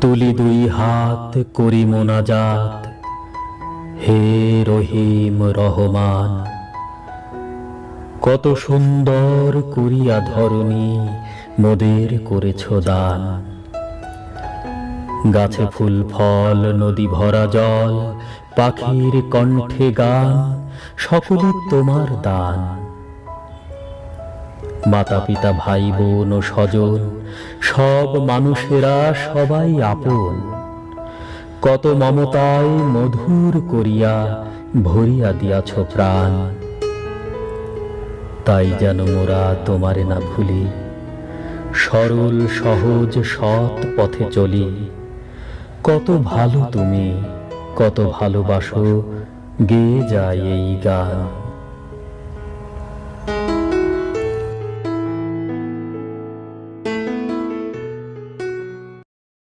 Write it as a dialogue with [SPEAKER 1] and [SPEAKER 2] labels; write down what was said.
[SPEAKER 1] তুলি দুই হাত করি মোনাজাত, হে রহিম রহমান। কত সুন্দর করিয়া ধরণী মোদের করেছ দান। গাছে ফুল ফল, নদী ভরা জল, পাখির কণ্ঠে গান, সকলই তোমার দান। মাতা পিতা ভাই বোন ও স্বজন, সব মানুষেরা সবাই আপন। কত মমতায় মধুর করিয়া ভরিয়া দিয়াছ প্রাণ। তাই যেন মোরা তোমারে না ভুলি, সরল সহজ সৎ পথে চলি। কত ভালো তুমি, কত ভালোবাসো, গেয়ে যায় এই গান।